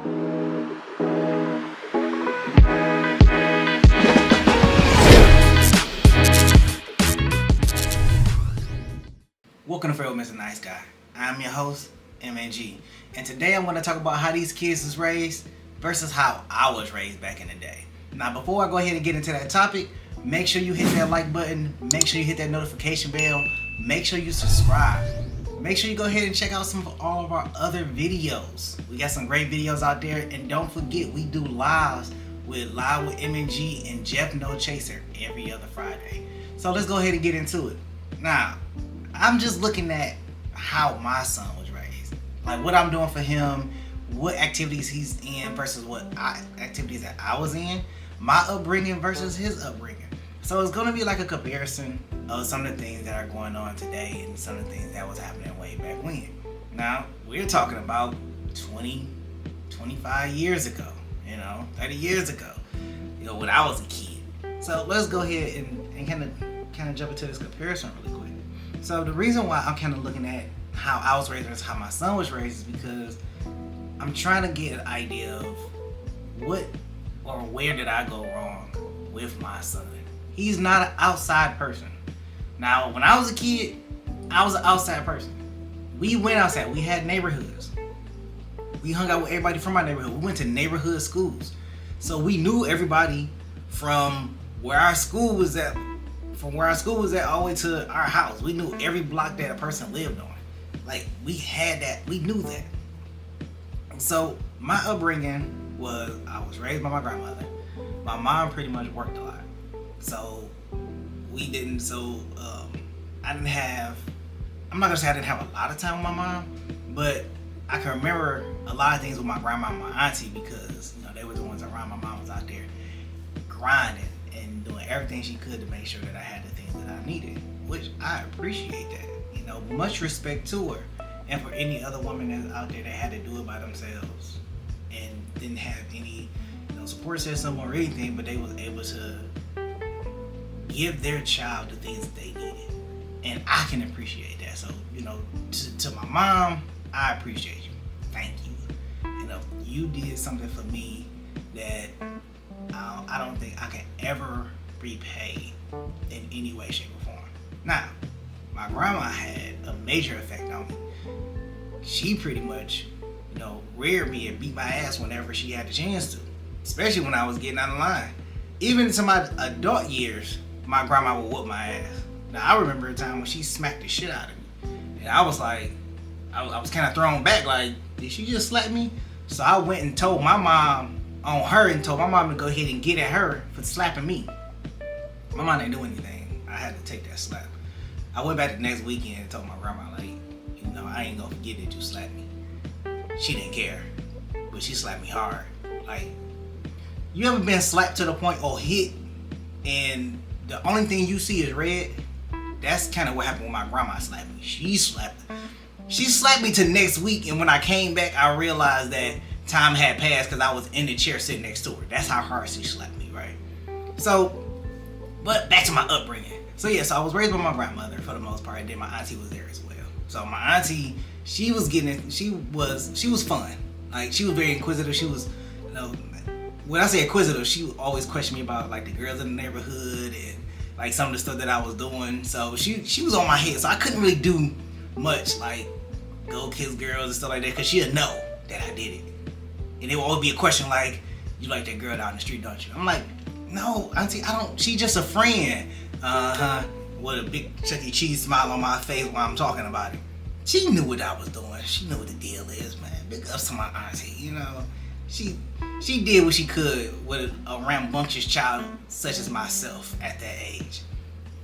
Welcome to Feral Mr. Nice Guy. I'm your host, MNG, and today I'm going to talk about how these kids is raised versus how I was raised back in the day. Now, before I go ahead and get into that topic, make sure you hit that like button, make sure you hit that notification bell, make sure you subscribe. Make sure you go ahead and check out all of our other videos. We got some great videos out there, and don't forget we do live with MNG and Jeff No Chaser every other Friday. So let's go ahead and get into it. Now, I'm just looking at how my son was raised, like what I'm doing for him, what activities he's in versus activities that I was in, my upbringing versus his upbringing. So it's going to be like a comparison of some of the things that are going on today and some of the things that was happening way back when. Now, we're talking about 20, 25 years ago, 30 years ago, when I was a kid. So let's go ahead and kind of jump into this comparison really quick. So the reason why I'm kind of looking at how I was raised versus how my son was raised is because I'm trying to get an idea of what or where did I go wrong with my son. He's not an outside person. Now, when I was a kid, I was an outside person. We went outside. We had neighborhoods. We hung out with everybody from our neighborhood. We went to neighborhood schools. So we knew everybody from where our school was at all the way to our house. We knew every block that a person lived on. Like, we had that. We knew that. So my upbringing was, I was raised by my grandmother. My mom pretty much worked a lot. So I'm not gonna say I didn't have a lot of time with my mom, but I can remember a lot of things with my grandma and my auntie because they were the ones around. My mom was out there grinding and doing everything she could to make sure that I had the things that I needed, which I appreciate that. Much respect to her, and for any other woman that's out there that had to do it by themselves and didn't have any support system or anything, but they was able to give their child the things that they needed, and I can appreciate that. So to my mom, I appreciate you. Thank you. You did something for me that I don't think I can ever repay in any way, shape, or form. Now, my grandma had a major effect on me. She pretty much, reared me and beat my ass whenever she had the chance to, especially when I was getting out of line. Even to my adult years, my grandma would whoop my ass. Now, I remember a time when she smacked the shit out of me, and I was like, I was kind of thrown back, like, did she just slap me? So I went and told my mom on her and told my mom to go ahead and get at her for slapping me. My mom didn't do anything. I had to take that slap. I went back the next weekend and told my grandma, like, I ain't gonna forget that you slapped me. She didn't care, but she slapped me hard. Like, you ever been slapped to the point or hit and the only thing you see is red? That's kind of what happened when my grandma slapped me. She slapped me to next week, and when I came back, I realized that time had passed because I was in the chair sitting next to her. That's how hard she slapped me, right? So, but back to my upbringing. So I was raised by my grandmother for the most part, and then my auntie was there as well. So my auntie, she was fun. Like, she was very inquisitive. She was, when I say inquisitive, she would always question me about like the girls in the neighborhood and like some of the stuff that I was doing. So she was on my head, so I couldn't really do much, like go kiss girls and stuff like that, because she'd know that I did it. And it would always be a question like, you like that girl down the street, don't you? I'm like, no, auntie, I don't. She's just a friend. With a big Chuck E. Cheese smile on my face while I'm talking about it. She knew what I was doing. She knew what the deal is, man. Big ups to my auntie, She did what she could with a rambunctious child such as myself at that age.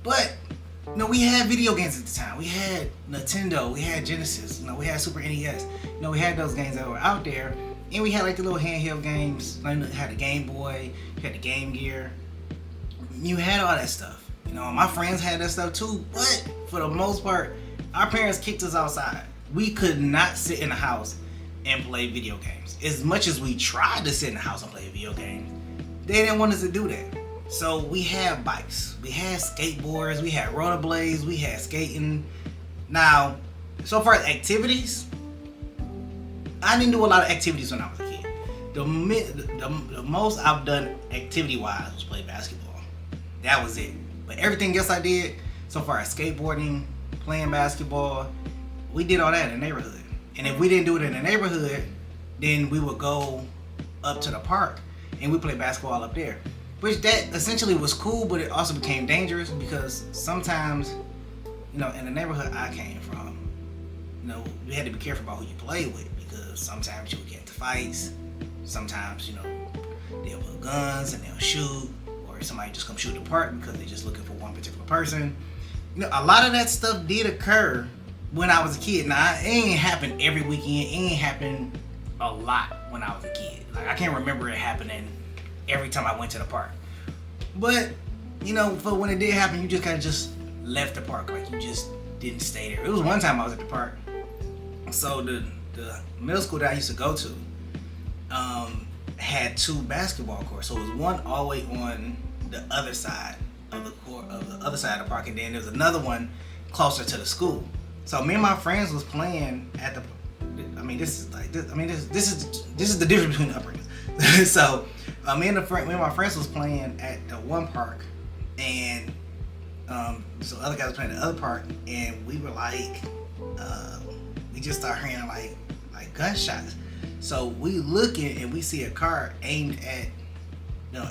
But, we had video games at the time. We had Nintendo, we had Genesis, we had Super NES. We had those games that were out there. And we had like the little handheld games. Like, you had the Game Boy, you had the Game Gear. You had all that stuff. My friends had that stuff too, but for the most part, our parents kicked us outside. We could not sit in the house and play video games. As much as we tried to sit in the house and play video games, they didn't want us to do that. So we had bikes, we had skateboards, we had rollerblades, we had skating. Now, so far as activities, I didn't do a lot of activities when I was a kid. the most I've done activity wise was play basketball. That was it. But everything else I did, so far as skateboarding, playing basketball, we did all that in the neighborhood. And if we didn't do it in the neighborhood, then we would go up to the park and we play basketball up there. Which that essentially was cool, but it also became dangerous because sometimes, in the neighborhood I came from, you had to be careful about who you play with because sometimes you would get into fights. Sometimes, they'll put guns and they'll shoot, or somebody just come shoot the park because they're just looking for one particular person. A lot of that stuff did occur when I was a kid. Now, it ain't happened every weekend. It ain't happened a lot when I was a kid. Like, I can't remember it happening every time I went to the park. But, for when it did happen, you just kind of just left the park. Like, you just didn't stay there. It was one time I was at the park. So, the middle school that I used to go to had 2 basketball courts. So, it was one all the way on the other side of the court, of the other side of the park. And then there was another one closer to the school. So, me and my friends was playing at the... this is the difference between the upbringings. So, me and my friends was playing at the one park, and so other guys was playing at the other park, and we were like, we just started hearing like gunshots. So we looking and we see a car aimed at,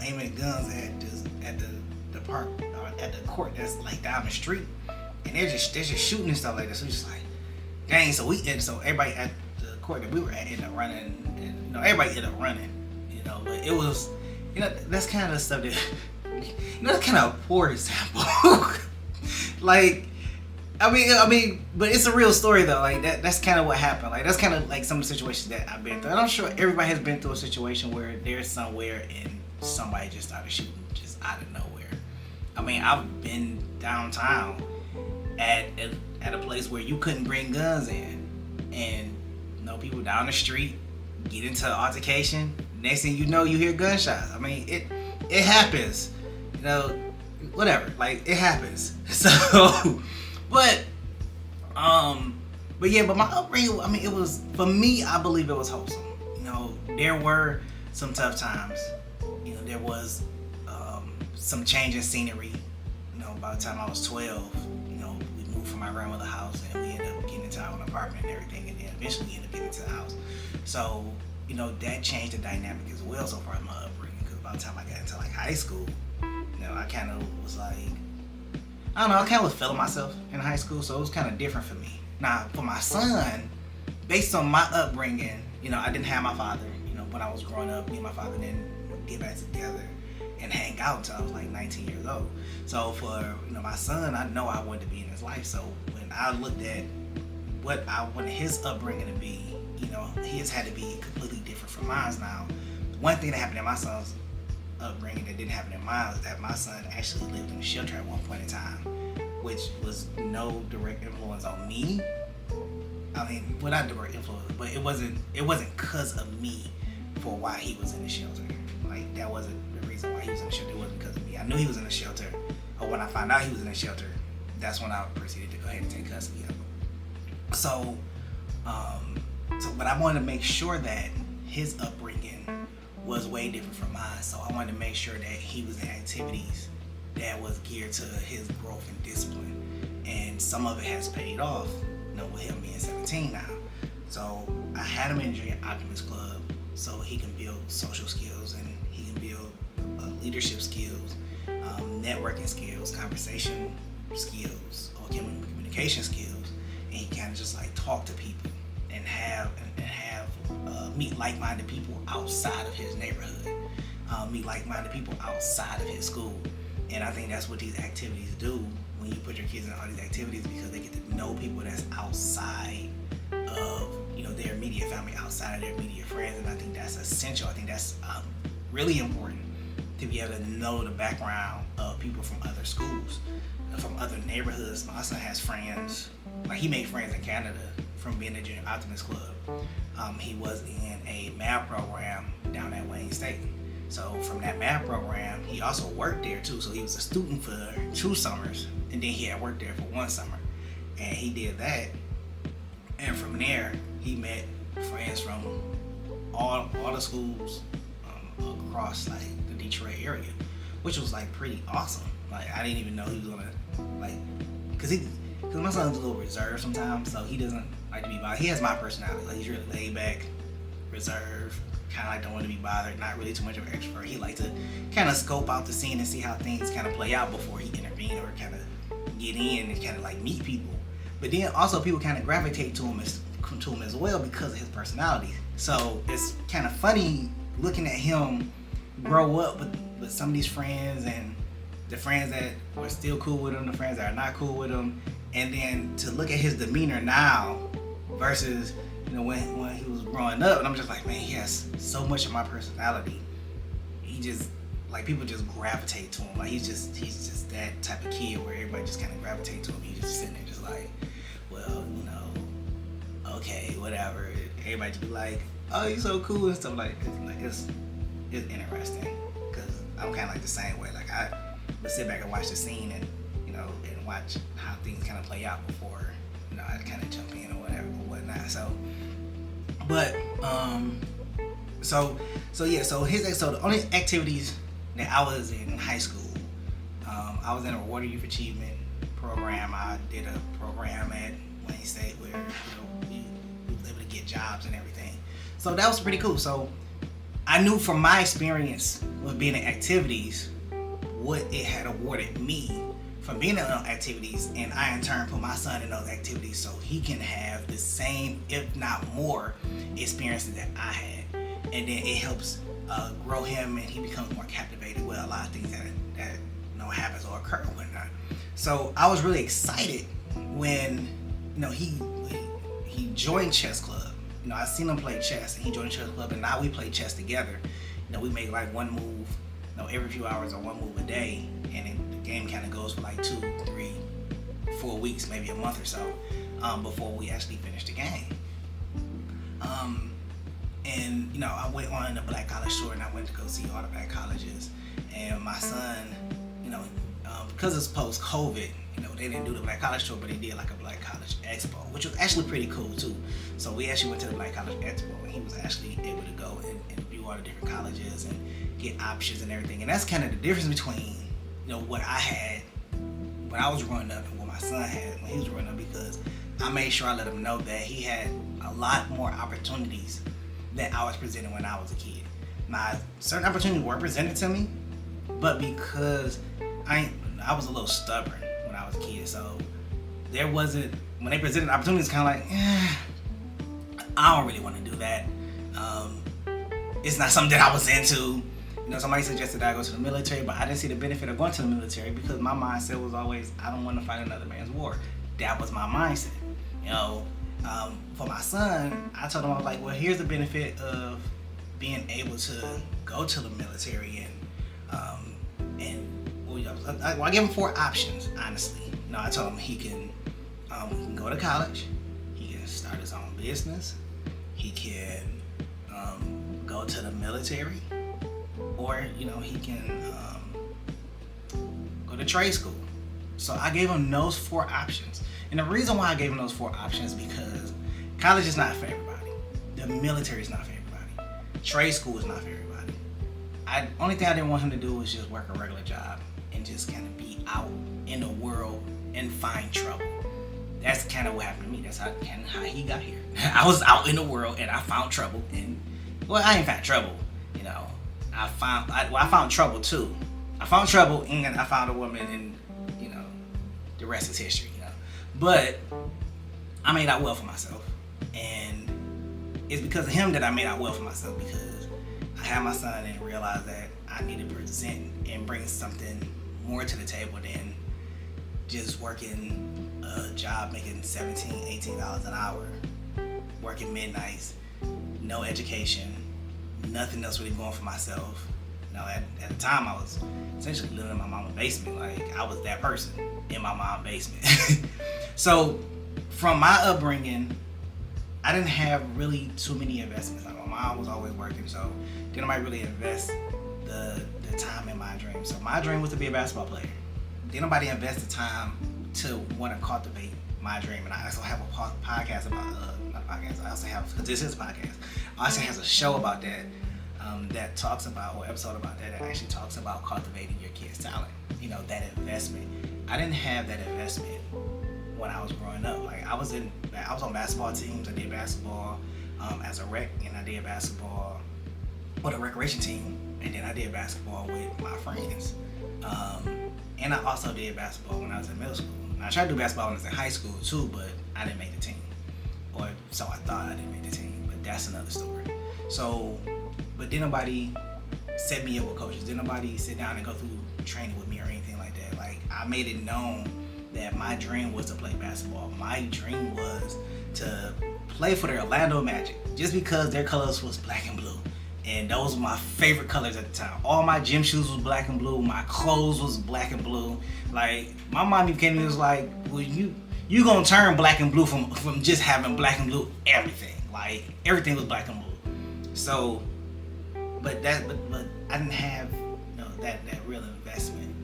aiming guns at the park, at the court that's like down the street, and they're just shooting and stuff like that. So we just like, dang. So everybody at the court that we were at ended up running, and everybody ended up running. But it was, that's kind of the stuff that, that's kind of a poor example. But it's a real story though. Like that's kind of what happened. Like that's kind of like some of the situations that I've been through. And I'm sure everybody has been through a situation where there's somewhere and somebody just started shooting just out of nowhere. I've been downtown at a place where you couldn't bring guns in, and people down the street get into an altercation. Next thing you know, you hear gunshots. It happens. Whatever. Like, it happens. So, but my upbringing, it was, for me, I believe it was wholesome. There were some tough times. There was some change in scenery. By the time I was 12, we moved from my grandmother's house and we ended up getting into our own apartment and everything, and then eventually we ended up getting into the house. So, that changed the dynamic as well so far in my upbringing, because by the time I got into high school, I kind of was like, I don't know, I kind of was feeling myself in high school, so it was kind of different for me. Now, for my son, based on my upbringing, I didn't have my father. When I was growing up, me and my father didn't get back together and hang out until I was like 19 years old. So for my son, I know I wanted to be in his life. So when I looked at what I wanted his upbringing to be, his had to be completely different from mine. Now, one thing that happened in my son's upbringing that didn't happen in mine is that my son actually lived in a shelter at one point in time, which was no direct influence on me. Well, not direct influence, but it wasn't because of me for why he was in the shelter. Like, that wasn't the reason why he was in the shelter. It wasn't because of me. I knew he was in the shelter, or when I found out he was in the shelter, that's when I proceeded to go ahead and take custody of him. So, but I wanted to make sure that his upbringing was way different from mine. So I wanted to make sure that he was in activities that was geared to his growth and discipline. And some of it has paid off, with him being 17 now. So I had him in Junior Optimist Club so he can build social skills and he can build leadership skills, networking skills, conversation skills, or communication skills. And he kind of just talk to people and have meet like-minded people outside of his neighborhood, meet like-minded people outside of his school. And I think that's what these activities do when you put your kids in all these activities, because they get to know people that's outside of their immediate family, outside of their immediate friends. And I think that's essential. I think that's really important to be able to know the background of people from other schools, from other neighborhoods. My son has friends, he made friends in Canada from being in Junior Optimist Club. He was in a math program down at Wayne State. So from that math program, he also worked there too. So he was a student for 2 summers, and then he had worked there for 1 summer. And he did that. And from there, he met friends from all the schools across like the Detroit area, which was like pretty awesome. Like I didn't even know he was gonna like, cause my son's a little reserved sometimes, so he doesn't like to be bothered. He has my personality. Like he's really laid back, reserved, kind of like don't want to be bothered. Not really too much of an extrovert. He like to kind of scope out the scene and see how things kind of play out before he intervene or kind of get in and kind of like meet people. But then also people kind of gravitate to him as well because of his personality. So it's kind of funny looking at him grow up with some of these friends, and the friends that were still cool with him, the friends that are not cool with him, and then to look at his demeanor now versus when he was growing up, and I'm just like, man, he has so much of my personality. He just like people just gravitate to him. Like he's just that type of kid where everybody just kind of gravitate to him. He's just sitting there just like, well, okay, whatever. Everybody just be like, oh, you're so cool and stuff like it's interesting because I'm kind of like the same way. Like I would sit back and watch the scene and and watch how things kind of play out before I kind of jump in or whatever or whatnot. So, but so the only activities that I was in high school, I was in a Rewarded Youth Achievement program. I did a program at Wayne State where we was able to get jobs and everything. So that was pretty cool. So I knew from my experience with being in activities what it had awarded me from being in those activities, and I in turn put my son in those activities so he can have the same, if not more, experiences that I had. And then it helps grow him, and he becomes more captivated with a lot of things that happens or occur or whatnot. So I was really excited when he joined chess club. I seen him play chess, and he joined chess club, and now we play chess together. We make like one move, every few hours or one move a day, and the game kind of goes for like 2, 3, 4 weeks, maybe a month or so, before we actually finish the game. And I went on the Black College tour, and I went to go see all the black colleges. And my son, because it's post-COVID, they didn't do the Black College tour, but they did like a Black College Expo, which was actually pretty cool too. So we actually went to the Black College Expo, and he was actually able to go and view all the different colleges and get options and everything. And that's kind of the difference between what I had when I was growing up and what my son had when he was growing up, because I made sure I let him know that he had a lot more opportunities than I was presented when I was a kid. Now, certain opportunities were presented to me, but because I was a little stubborn when I was a kid, so there wasn't, when they presented opportunities, kind of like, I don't really want to do that. It's not something that I was into. Somebody suggested that I go to the military, but I didn't see the benefit of going to the military because my mindset was always, I don't want to fight another man's war. That was my mindset. For my son, I told him, I was like, well, here's the benefit of being able to go to the military, I gave him 4 options, honestly. I told him he can go to college, he can start his own business, he can go to the military, or he can go to trade school. So I gave him those 4 options. And the reason why I gave him those 4 options is because college is not for everybody. The military is not for everybody. Trade school is not for everybody. Only thing I didn't want him to do was just work a regular job and just kind of be out in the world and find trouble. That's kind of what happened to me. That's how he got here. I was out in the world and I found trouble, and I ain't found trouble. I found trouble too. I found trouble and I found a woman, and the rest is history. But I made out well for myself, and it's because of him that I made out well for myself, because I had my son and realized that I needed to present and bring something more to the table than just working a job making $17, $18 an hour, working midnights, no education, nothing else really going for myself. At the time I was essentially living in my mama's basement. Like, I was that person in my mom's basement. So from my upbringing, I didn't have really too many investments. Like, my mom was always working, so didn't nobody really invest the time in my dream. So my dream was to be a basketball player. Didn't nobody invest the time to want to cultivate my dream. And I also have a podcast about, not a podcast, I also have, because this is a podcast, I also has a show about that, that talks about, or episode about that actually talks about cultivating your kids' talent. You know, that investment. I didn't have that investment when I was growing up. Like I was on basketball teams. I did basketball as a rec, and I did basketball with a recreation team, and then I did basketball with my friends. And I also did basketball when I was in middle school. I tried to do basketball when I was in high school too, but I didn't make the team. Or so I thought I didn't make the team, but that's another story. So, but didn't nobody set me up with coaches. Didn't nobody sit down and go through training with me or anything like that. Like I made it known that my dream was to play basketball. My dream was to play for the Orlando Magic, just because their colors was black and blue. And those were my favorite colors at the time. All my gym shoes was black and blue. My clothes was black and blue. Like my mom even came to me and was like, well, you gonna turn black and blue from just having black and blue everything. Like everything was black and blue. So, but I didn't have that real investment,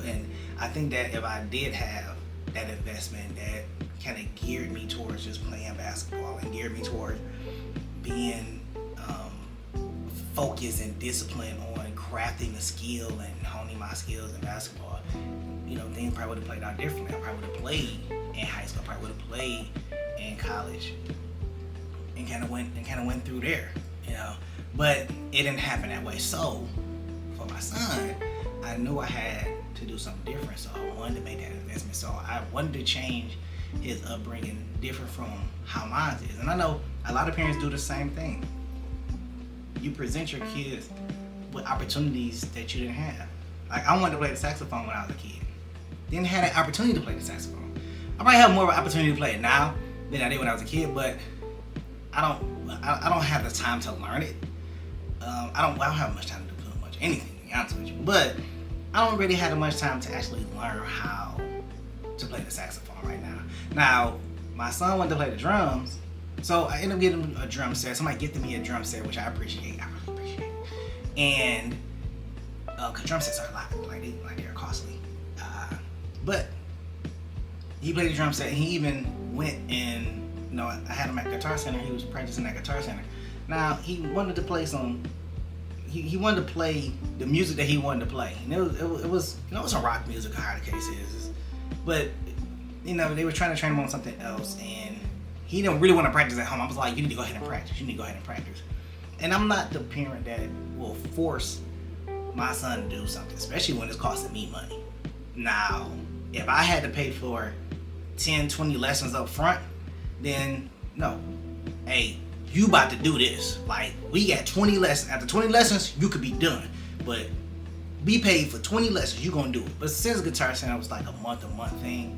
and I think that if I did have that investment that kind of geared me towards just playing basketball and geared me towards being focused and disciplined on crafting the skill and honing my skills in basketball, things probably would have played out differently. I probably would have played in high school, I probably would have played in college, and kind of went through there, but it didn't happen that way. So for my son, I knew I had to do something different, so I wanted to make that investment. So I wanted to change his upbringing different from how mine is. And I know a lot of parents do the same thing. You present your kids with opportunities that you didn't have. Like I wanted to play the saxophone when I was a kid. Didn't have that opportunity to play the saxophone. I might have more of an opportunity to play it now than I did when I was a kid, but I don't have the time to learn it. I don't have much time to do much anything, to be honest with you. But I don't really have much time to actually learn how to play the saxophone right now. Now, my son wanted to play the drums, so I ended up getting him a drum set. Somebody gifted me a drum set, which I appreciate. I really appreciate. And cause drum sets are a lot, like they're costly. But he played the drum set. And he even went and I had him at Guitar Center. He was practicing at Guitar Center. Now he wanted to play some. He wanted to play the music that he wanted to play. And it was some rock music, however the case is. But they were trying to train him on something else, and he didn't really want to practice at home. I was like, you need to go ahead and practice. You need to go ahead and practice. And I'm not the parent that will force my son to do something, especially when it's costing me money. Now, if I had to pay for 10, 20 lessons up front, then no. Hey, you about to do this. Like, we got 20 lessons. After 20 lessons, you could be done. But be paid for 20 lessons, you're going to do it. But since Guitar Center was like a month thing,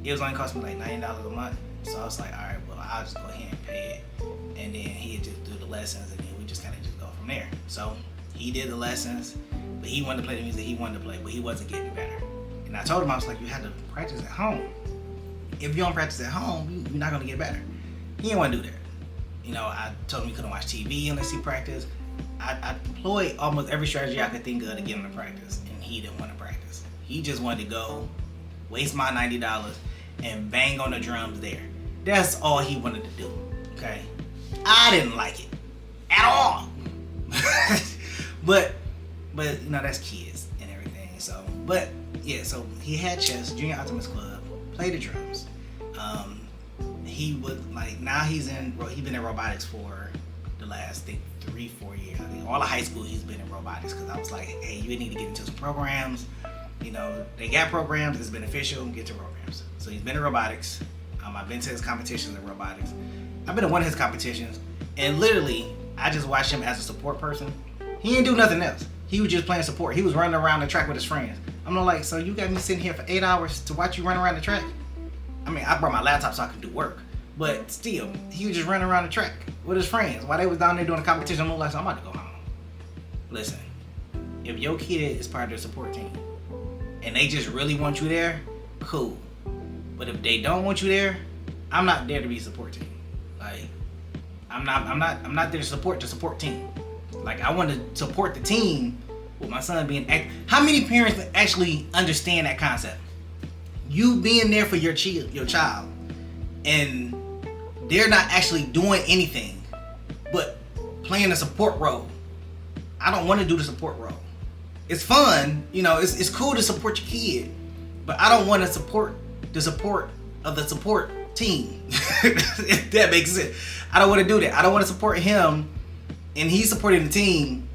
it was only costing me like $90 a month. So I was like, all right, well, I'll just go ahead and pay it. And then he'd just do the lessons, and then we just kind of just go from there. So he did the lessons, but he wanted to play the music he wanted to play, but he wasn't getting better. And I told him, I was like, you have to practice at home. If you don't practice at home, you're not going to get better. He didn't want to do that. I told him he couldn't watch TV unless he practiced. I deployed almost every strategy I could think of to get him to practice, and he didn't want to practice. He just wanted to go, waste my $90, and bang on the drums there. That's all he wanted to do, okay? I didn't like it at all. but that's kids and everything. So, but yeah, so he had chess, Junior Optimist Club, played the drums. He would he's been in robotics for the last 3-4 years. I think all of high school he's been in robotics, because I was like, hey, you need to get into some programs. They got programs, it's beneficial, get to programs. So he's been in robotics. I've been to his competitions in robotics. I've been to one of his competitions, and literally, I just watched him as a support person. He didn't do nothing else. He was just playing support. He was running around the track with his friends. I'm like, so you got me sitting here for 8 hours to watch you run around the track? I mean, I brought my laptop so I could do work, but still, he was just running around the track with his friends while they was down there doing a competition. I'm like, so I'm about to go home. Listen, if your kid is part of their support team and they just really want you there, cool. But if they don't want you there, I'm not there to be a support team. Like, I'm not there to support the support team. Like, I want to support the team with my son being how many parents actually understand that concept? You being there for your child and they're not actually doing anything but playing a support role. I don't want to do the support role. It's fun, it's cool to support your kid, but I don't want to support the support of the support team. If that makes sense. I don't want to do that. I don't want to support him and he's supporting the team,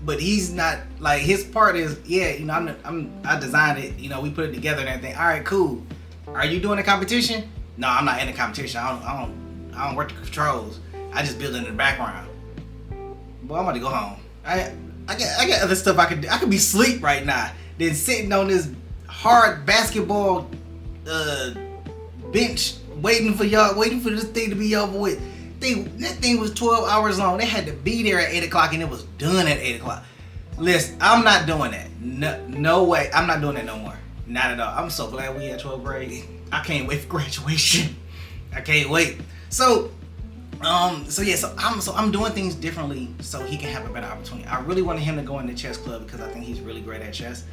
but he's not, like, his part is, I designed it, we put it together and everything. All right, cool. Are you doing a competition? No, I'm not in the competition. I don't work the controls. I just build it in the background. Well, I'm about to go home. I got other stuff I could do. I could be asleep right now than sitting on this hard basketball bench waiting for this thing to be over with. That thing was 12 hours long. They had to be there at 8 o'clock and it was done at 8 o'clock. Listen, I'm not doing that. No way. I'm not doing that no more. Not at all. I'm so glad we had 12th grade. I can't wait for graduation. I can't wait. So I'm doing things differently so he can have a better opportunity. I really wanted him to go in the chess club because I think he's really great at chess.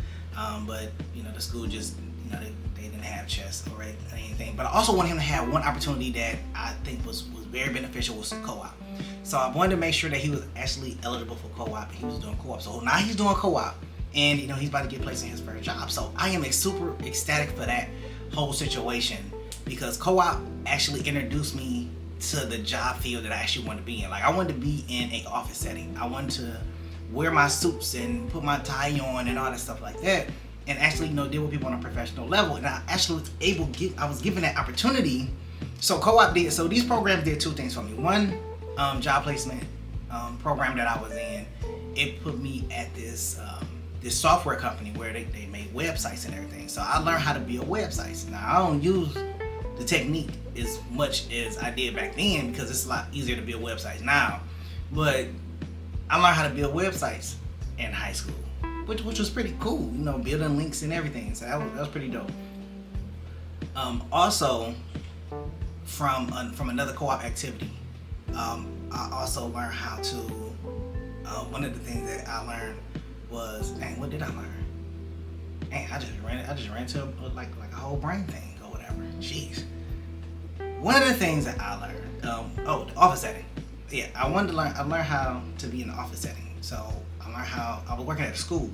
But the school just, they didn't have chess or anything. But I also want him to have one opportunity that I think was very beneficial, was co-op. So I wanted to make sure that he was actually eligible for co-op and he was doing co-op. So now he's doing co-op and he's about to get placed in his first job. So I am super ecstatic for that whole situation because co-op actually introduced me to the job field that I actually wanted to be in. Like, I wanted to be in an office setting. I wanted to wear my suits and put my tie on and all that stuff like that, and actually deal with people on a professional level. And I actually I was given that opportunity. So these programs did two things for me. One, job placement program that I was in, it put me at this software company where they made websites and everything. So I learned how to build websites. Now, I don't use the technique as much as I did back then because it's a lot easier to build websites now. But I learned how to build websites in high school, which was pretty cool, building links and everything. So that was pretty dope. Also, from another co-op activity, I also learned how to. One of the things that I learned was, dang, what did I learn? Dang, I just ran into like a whole brain thing or whatever. Jeez. One of the things that I learned, the office setting. Yeah, I learned how to be in the office setting. So I learned how, I was working at a school,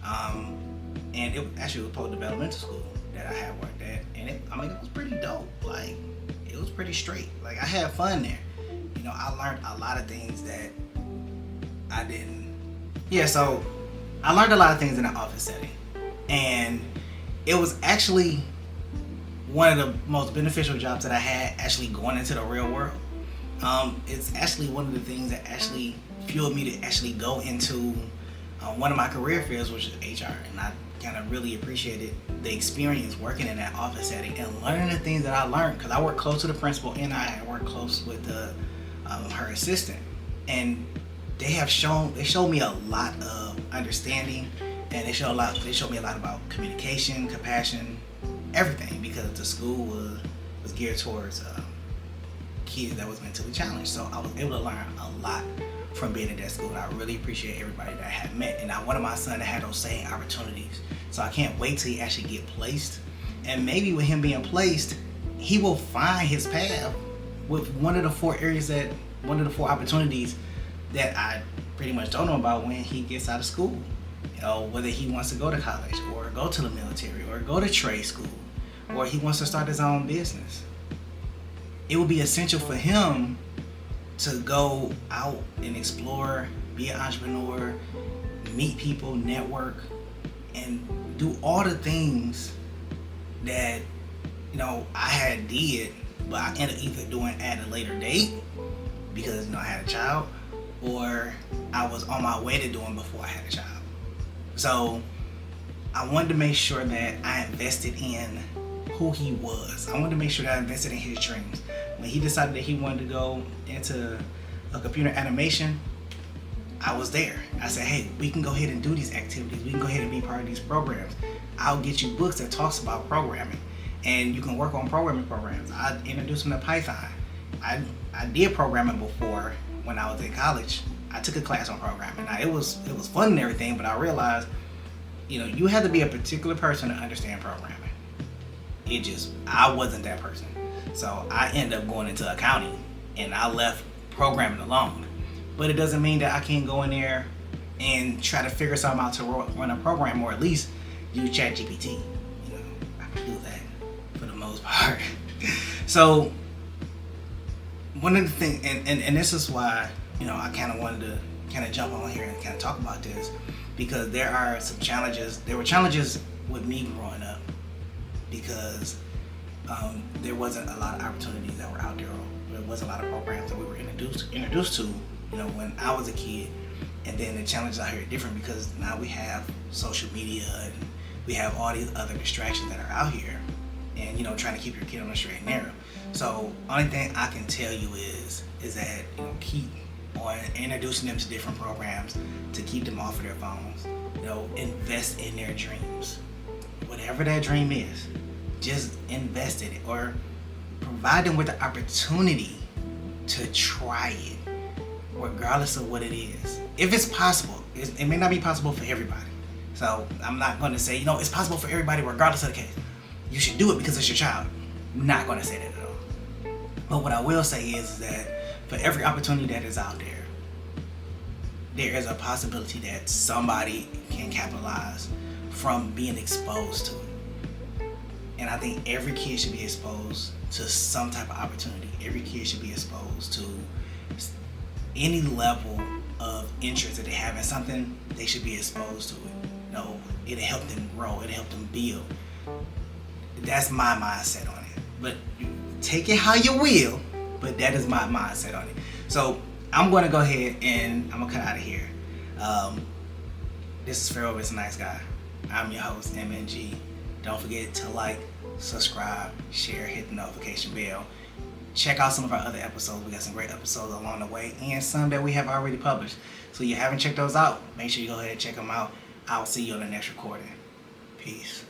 and it actually was a developmental school that I had worked at, and it was pretty dope. Like, it was pretty straight. Like, I had fun there. I learned a lot of things that I didn't. Yeah, so I learned a lot of things in the office setting, and it was actually one of the most beneficial jobs that I had actually going into the real world. It's actually one of the things that actually fueled me to actually go into one of my career fields, which is HR, and I kind of really appreciated the experience working in that office setting and learning the things that I learned, because I work close to the principal and I work close with her assistant, and they showed me a lot of understanding, and they showed me a lot about communication, compassion, everything, because the school was geared towards kids that was mentally challenged. So I was able to learn a lot from being at that school, and I really appreciate everybody that I had met. And I wanted my son to have those same opportunities. So I can't wait till he actually get placed, and maybe with him being placed, he will find his path with one of the four opportunities that I pretty much don't know about when he gets out of school. Whether he wants to go to college or go to the military or go to trade school, or he wants to start his own business. It will be essential for him to go out and explore, be an entrepreneur, meet people, network, and do all the things that I had did, but I ended up either doing at a later date because I had a child, or I was on my way to doing before I had a child. So I wanted to make sure that I invested in who he was. I wanted to make sure that I invested in his dreams. When he decided that he wanted to go into a computer animation, I was there. I said, hey, we can go ahead and do these activities. We can go ahead and be part of these programs. I'll get you books that talks about programming, and you can work on programming programs. I introduced him to Python. I did programming before when I was in college. I took a class on programming. Now, it was fun and everything, but I realized, you have to be a particular person to understand programming. I wasn't that person. So I ended up going into accounting, and I left programming alone. But it doesn't mean that I can't go in there and try to figure something out to run a program, or at least use ChatGPT. You know, I can do that for the most part. So one of the things, and this is why, you know, I kind of wanted to kind of jump on here and kind of talk about this, because there are some challenges. There were challenges with me growing up because there wasn't a lot of opportunities that were out there. There wasn't a lot of programs that we were introduced to, you know, when I was a kid. And then the challenges out here are different because now we have social media and we have all these other distractions that are out here, and, you know, trying to keep your kid on the straight and narrow. So only thing I can tell you is that, you know, keep on introducing them to different programs to keep them off of their phones. You know, invest in their dreams. Whatever that dream is, just invest in it, or provide them with the opportunity to try it, regardless of what it is. If it's possible, it may not be possible for everybody. So I'm not going to say, you know, it's possible for everybody regardless of the case. You should do it because it's your child. I'm not going to say that at all. But what I will say is that for every opportunity that is out there, there is a possibility that somebody can capitalize from being exposed to it. And I think every kid should be exposed to some type of opportunity. Every kid should be exposed to any level of interest that they have in something. They should be exposed to it. You know, it'll help them grow. It'll help them build. That's my mindset on it. But take it how you will, but that is my mindset on it. So I'm going to go ahead and I'm going to cut out of here. This is Pharaoh, it's a nice guy. I'm your host, MNG. Don't forget to like, subscribe, share, hit the notification bell. Check out some of our other episodes. We got some great episodes along the way, and some that we have already published. So if you haven't checked those out, make sure you go ahead and check them out. I'll see you on the next recording. Peace.